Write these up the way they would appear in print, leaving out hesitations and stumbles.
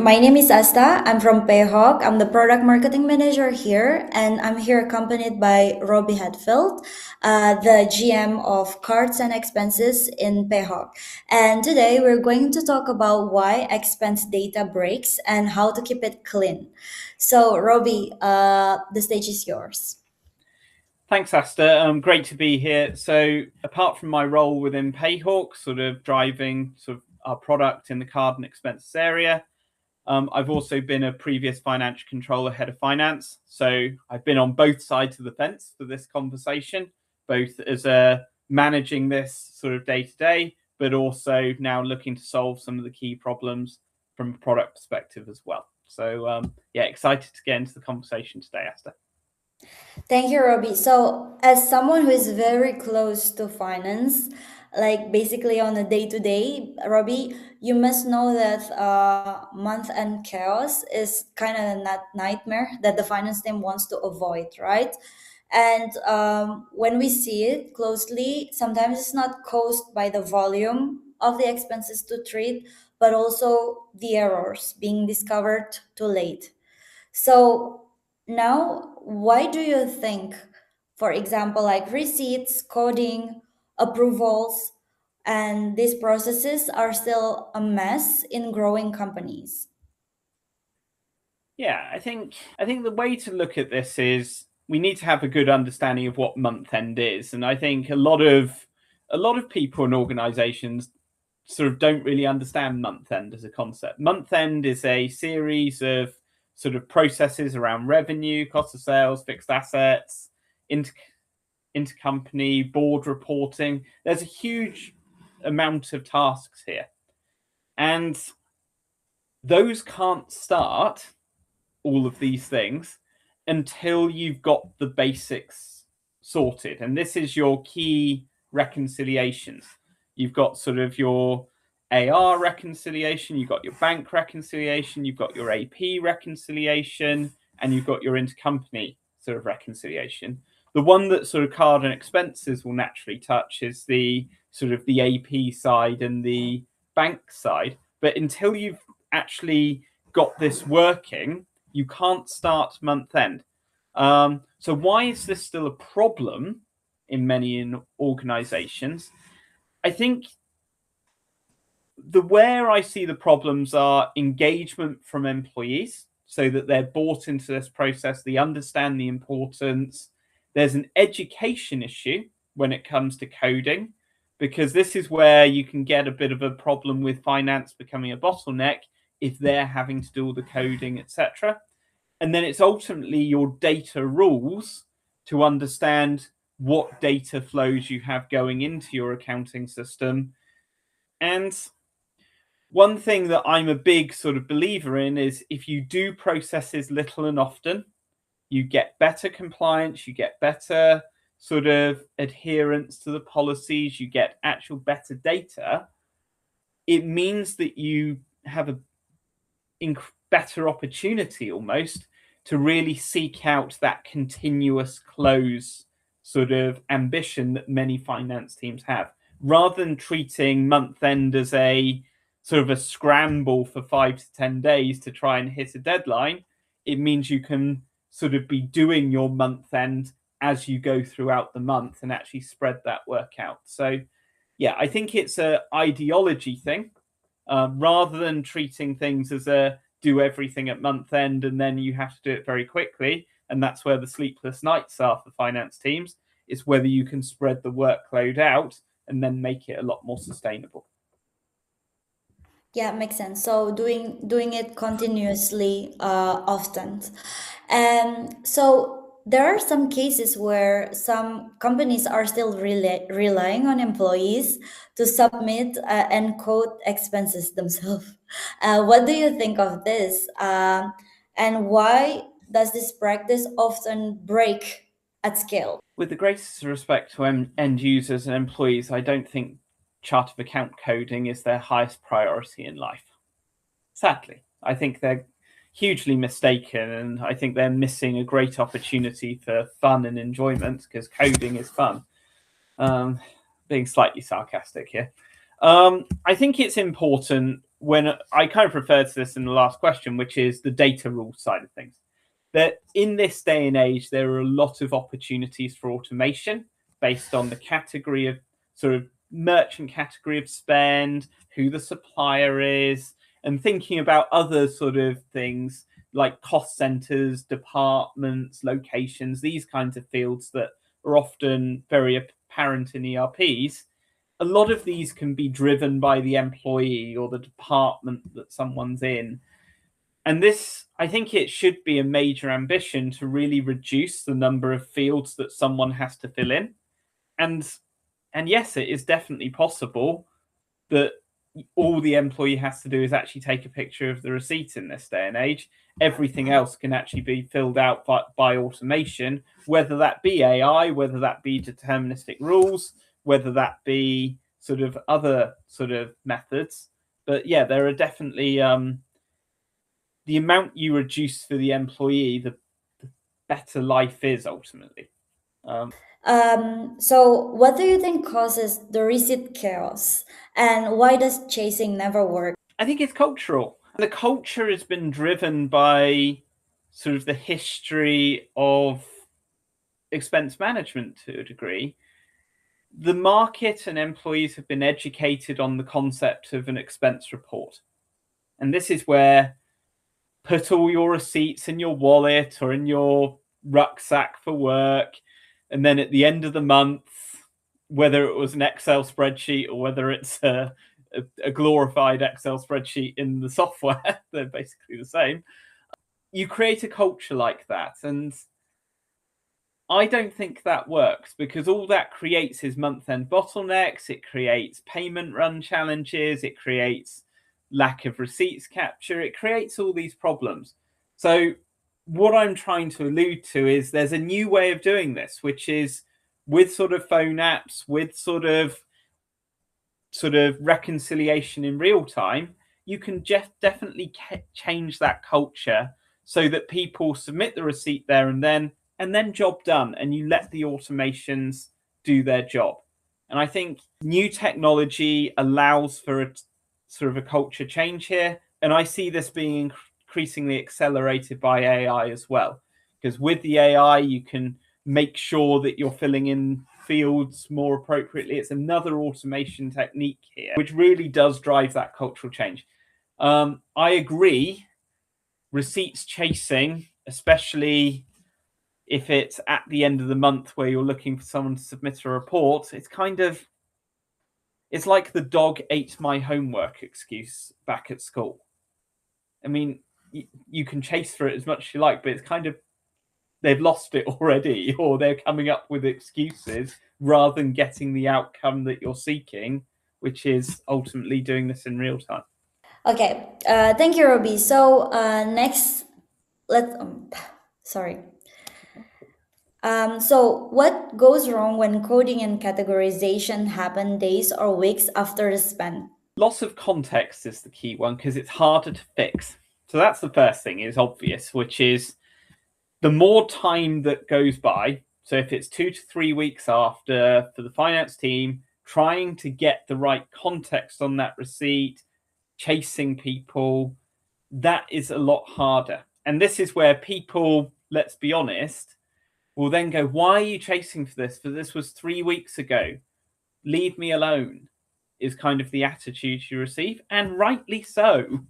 My name is Asta. I'm from Payhawk. I'm the product marketing manager here, and I'm here accompanied by Robbie Hadfield, the GM of cards and expenses in Payhawk. And today we're going to talk about why expense data breaks and how to keep it clean. So, Robbie, the stage is yours. Thanks, Asta. Great to be here. So apart from my role within Payhawk, sort of driving sort of our product in the card and expenses area, I've also been a previous financial controller, head of finance. So I've been on both sides of the fence for this conversation, both as managing this sort of day to day, but also now looking to solve some of the key problems from a product perspective as well. So yeah, excited to get into the conversation today, Asta. Thank you, Robbie. So, as someone who is very close to finance, like basically on a day to day, Robbie, you must know that month end chaos is kind of a nightmare that the finance team wants to avoid, right? And when we see it closely, sometimes it's not caused by the volume of the expenses to treat, but also the errors being discovered too late. So now, why do you think, for example, like receipts, coding, approvals, and these processes are still a mess in growing companies? Yeah, I think the way to look at this is we need to have a good understanding of what month end is, and I think a lot of people and organizations sort of don't really understand month end as a concept. Month end is a series of sort of processes around revenue, cost of sales, fixed assets, intercompany, board reporting. There's a huge amount of tasks here, and those can't start, all of these things, until you've got the basics sorted. And this is your key reconciliations. You've got sort of your AR reconciliation, you've got your bank reconciliation, you've got your AP reconciliation, and you've got your intercompany sort of reconciliation. The one that sort of card and expenses will naturally touch is the sort of the AP side and the bank side. But until you've actually got this working, you can't start month end. So why is this still a problem in many organizations? I think where I see the problems are engagement from employees, so that they're bought into this process, they understand the importance. There's an education issue when it comes to coding, because this is where you can get a bit of a problem with finance becoming a bottleneck if they're having to do all the coding, etc. And then it's ultimately your data rules to understand what data flows you have going into your accounting system. And one thing that I'm a big sort of believer in is if you do processes little and often, you get better compliance, you get better sort of adherence to the policies, you get actual better data. It means that you have a better opportunity almost to really seek out that continuous close sort of ambition that many finance teams have, rather than treating month end as a sort of a scramble for 5 to 10 days to try and hit a deadline. It means you can sort of be doing your month end as you go throughout the month and actually spread that work out. So yeah, I think it's an ideology thing, rather than treating things as a do everything at month end and then you have to do it very quickly. And that's where the sleepless nights are for finance teams. It's whether you can spread the workload out and then make it a lot more sustainable. Yeah, makes sense. So doing it continuously, often. So there are some cases where some companies are still relying on employees to submit and code expenses themselves. What do you think of this? And why does this practice often break at scale? With the greatest respect to end users and employees, I don't think chart of account coding is their highest priority in life. Sadly, I think they're hugely mistaken, and I think they're missing a great opportunity for fun and enjoyment, because coding is fun. Being slightly sarcastic here. I think it's important when I kind of referred to this in the last question, which is the data rules side of things. That in this day and age, there are a lot of opportunities for automation based on the category of sort of merchant category of spend, who the supplier is, and thinking about other sort of things like cost centers, departments, locations, these kinds of fields that are often very apparent in ERPs. A lot of these can be driven by the employee or the department that someone's in. And this, I think it should be a major ambition to really reduce the number of fields that someone has to fill in. And yes, it is definitely possible that all the employee has to do is actually take a picture of the receipt in this day and age. Everything else can actually be filled out by automation, whether that be AI, whether that be deterministic rules, whether that be sort of other sort of methods. But yeah, there are definitely the amount you reduce for the employee, the better life is ultimately. So what do you think causes the receipt chaos, and why does chasing never work? I think it's cultural. The culture has been driven by sort of the history of expense management to a degree. The market and employees have been educated on the concept of an expense report. And this is where put all your receipts in your wallet or in your rucksack for work. And then at the end of the month, whether it was an Excel spreadsheet or whether it's a glorified Excel spreadsheet in the software, they're basically the same. You create a culture like that. And I don't think that works, because all that creates is month-end bottlenecks. It creates payment run challenges. It creates lack of receipts capture. It creates all these problems. So what I'm trying to allude to is there's a new way of doing this, which is with sort of phone apps, with sort of reconciliation in real time. You can definitely change that culture so that people submit the receipt there and then job done, and you let the automations do their job. And I think new technology allows for a sort of a culture change here. And I see this being increasingly accelerated by AI as well, because with the AI, you can make sure that you're filling in fields more appropriately. It's another automation technique here, which really does drive that cultural change. I agree. Receipts chasing, especially if it's at the end of the month where you're looking for someone to submit a report, it's like the dog ate my homework excuse back at school. I mean, you can chase for it as much as you like, but it's kind of, they've lost it already, or they're coming up with excuses rather than getting the outcome that you're seeking, which is ultimately doing this in real time. Okay, thank you, Robbie. So next, let's sorry. So what goes wrong when coding and categorization happen days or weeks after the spend? Loss of context is the key one, because it's harder to fix. So that's the first thing, is obvious, which is the more time that goes by. So if it's 2 to 3 weeks after, for the finance team, trying to get the right context on that receipt, chasing people, that is a lot harder. And this is where people, let's be honest, will then go, why are you chasing for this? For this was 3 weeks ago. Leave me alone, is kind of the attitude you receive, and rightly so.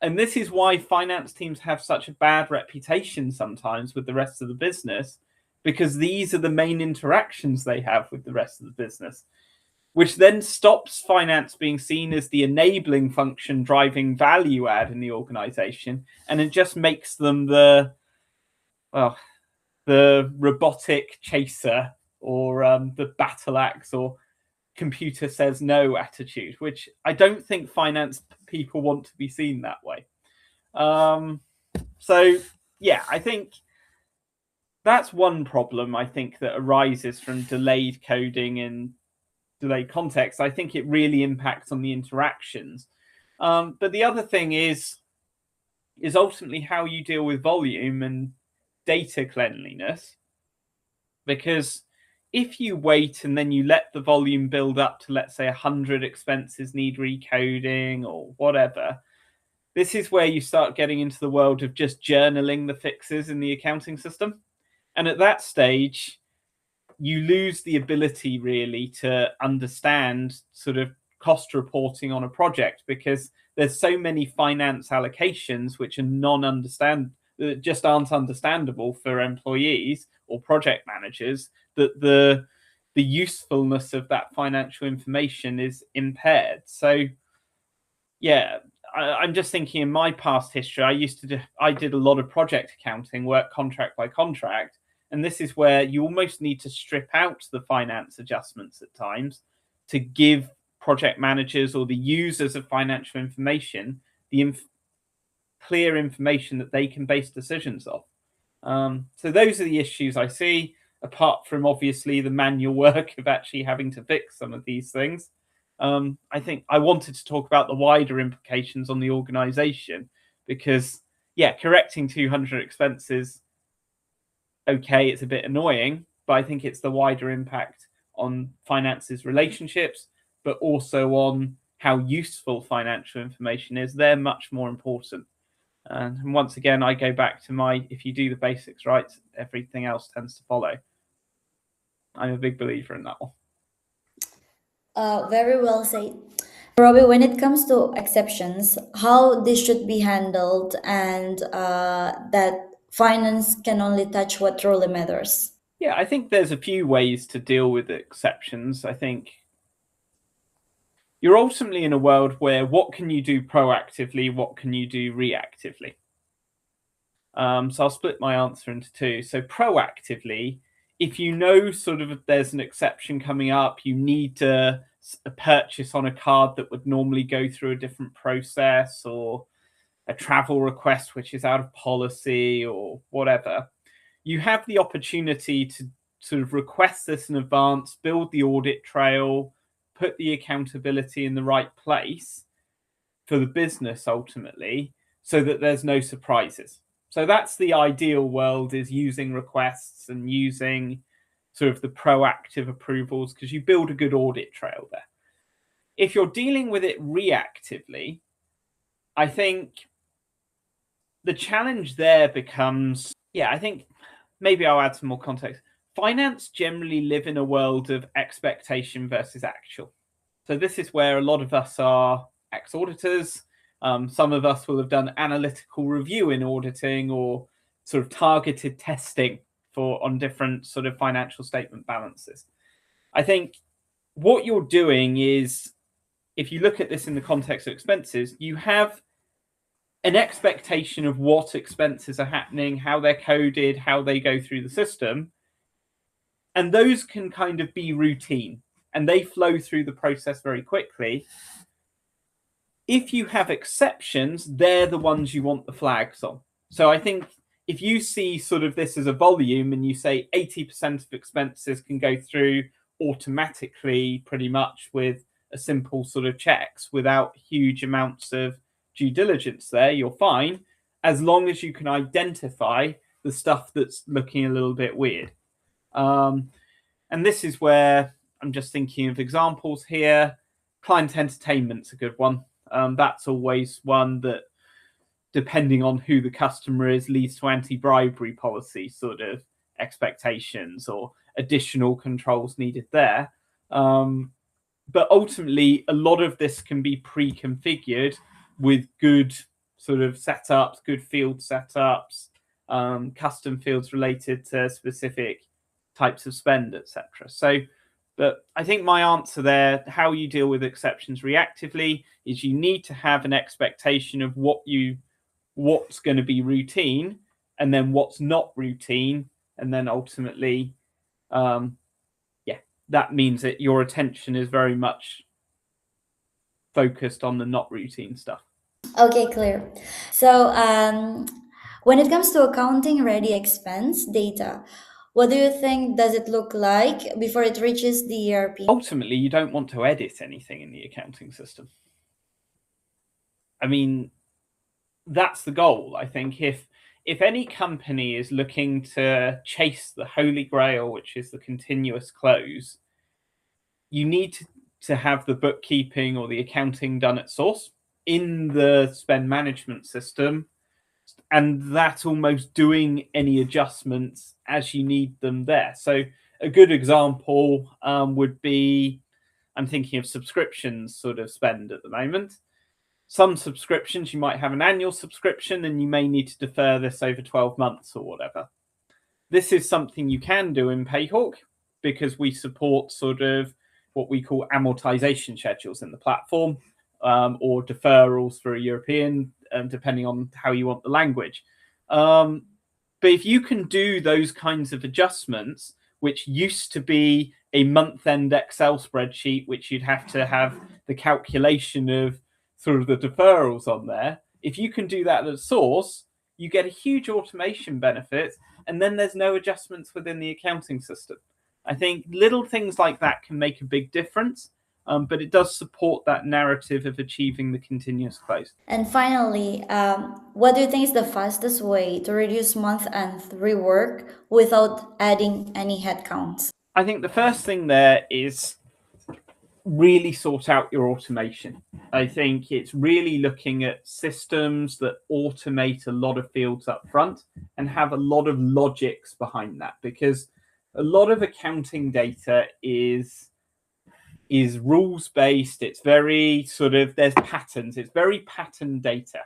And this is why finance teams have such a bad reputation sometimes with the rest of the business, because these are the main interactions they have with the rest of the business, which then stops finance being seen as the enabling function driving value add in the organization. And it just makes them the robotic chaser, or the battle axe, or computer says no attitude, which I don't think finance people want to be seen that way. So yeah, I think that's one problem, I think, that arises from delayed coding and delayed context. I think it really impacts on the interactions. But the other thing is ultimately how you deal with volume and data cleanliness, because if you wait and then you let the volume build up to, let's say, 100 expenses need recoding or whatever, this is where you start getting into the world of just journaling the fixes in the accounting system. And at that stage, you lose the ability really to understand sort of cost reporting on a project, because there's so many finance allocations which are just aren't understandable for employees or project managers, that the usefulness of that financial information is impaired. So yeah, I'm just thinking in my past history, I did a lot of project accounting work, contract by contract, and this is where you almost need to strip out the finance adjustments at times to give project managers or the users of financial information the clear information that they can base decisions off. So those are the issues I see, apart from obviously the manual work of actually having to fix some of these things. I think I wanted to talk about the wider implications on the organization, because yeah, correcting 200 expenses, okay, it's a bit annoying, but I think it's the wider impact on finances relationships, but also on how useful financial information is. They're much more important. And once again, I go back to if you do the basics right, everything else tends to follow. I'm a big believer in that one. Very well said. Robbie, when it comes to exceptions, how this should be handled, and that finance can only touch what truly matters. Yeah, I think there's a few ways to deal with exceptions. I think you're ultimately in a world where what can you do proactively, what can you do reactively? So I'll split my answer into two. So proactively, if you know sort of there's an exception coming up, you need a purchase on a card that would normally go through a different process, or a travel request which is out of policy or whatever, you have the opportunity to sort of request this in advance, build the audit trail, put the accountability in the right place for the business ultimately, so that there's no surprises. So that's the ideal world, is using requests and using sort of the proactive approvals, because you build a good audit trail there. If you're dealing with it reactively, I think the challenge there becomes, I think maybe I'll add some more context. Finance generally live in a world of expectation versus actual. So this is where a lot of us are ex-auditors. Some of us will have done analytical review in auditing, or sort of targeted testing on different sort of financial statement balances. I think what you're doing is, if you look at this in the context of expenses, you have an expectation of what expenses are happening, how they're coded, how they go through the system. And those can kind of be routine, and they flow through the process very quickly. If you have exceptions, they're the ones you want the flags on. So I think if you see sort of this as a volume, and you say 80% of expenses can go through automatically pretty much with a simple sort of checks without huge amounts of due diligence there, you're fine, as long as you can identify the stuff that's looking a little bit weird. And this is where I'm just thinking of examples here. Client entertainment's a good one. That's always one that, depending on who the customer is, leads to anti-bribery policy sort of expectations or additional controls needed there. But ultimately, a lot of this can be pre-configured with good sort of setups, good field setups, custom fields related to specific types of spend, etc. So, but I think my answer there, how you deal with exceptions reactively, is you need to have an expectation of what's going to be routine, and then what's not routine, and then ultimately, that means that your attention is very much focused on the not routine stuff. Okay, clear. So, when it comes to accounting ready expense data, what do you think does it look like before it reaches the ERP? Ultimately, you don't want to edit anything in the accounting system. I mean, that's the goal. I think if if any company is looking to chase the holy grail, which is the continuous close, you need to have the bookkeeping or the accounting done at source in the spend management system, and that almost doing any adjustments as you need them there. So a good example would be, I'm thinking of subscriptions sort of spend at the moment. Some subscriptions, you might have an annual subscription and you may need to defer this over 12 months or whatever. This is something you can do in Payhawk because we support sort of what we call amortization schedules in the platform, or deferrals for a European, depending on how you want the language. But if you can do those kinds of adjustments, which used to be a month-end Excel spreadsheet, which you'd have to have the calculation of sort of the deferrals on there, if you can do that at source, you get a huge automation benefit, and then there's no adjustments within the accounting system. I think little things like that can make a big difference, but it does support that narrative of achieving the continuous close. And finally, what do you think is the fastest way to reduce month-end rework without adding any headcounts? I think the first thing there is really sort out your automation. I think it's really looking at systems that automate a lot of fields up front and have a lot of logics behind that, because a lot of accounting data is rules based. It's very sort of, there's patterns, it's very pattern data.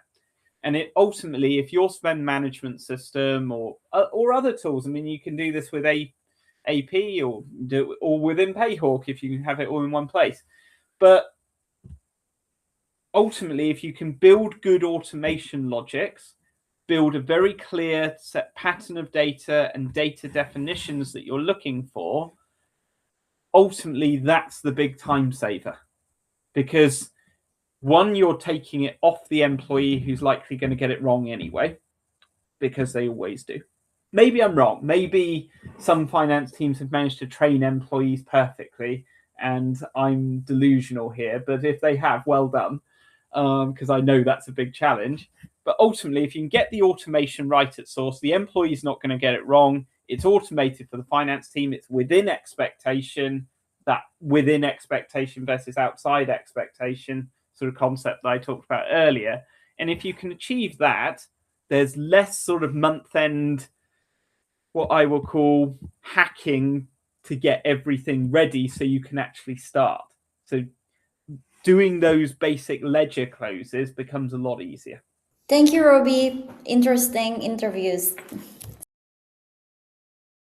And it ultimately, if your spend management system or other tools, I mean, you can do this with AP or within Payhawk if you can have it all in one place. But ultimately, if you can build good automation logics, build a very clear set pattern of data and data definitions that you're looking for, ultimately that's the big time saver. Because one, you're taking it off the employee who's likely going to get it wrong anyway, because they always do. Maybe I'm wrong. Maybe some finance teams have managed to train employees perfectly and I'm delusional here. But if they have, well done, because I know that's a big challenge. But ultimately, if you can get the automation right at source, the employee's not going to get it wrong. It's automated for the finance team. It's within expectation, that within expectation versus outside expectation sort of concept that I talked about earlier. And if you can achieve that, there's less sort of month-end, what I will call hacking to get everything ready so you can actually start. So doing those basic ledger closes becomes a lot easier. Thank you, Robbie. Interesting interviews.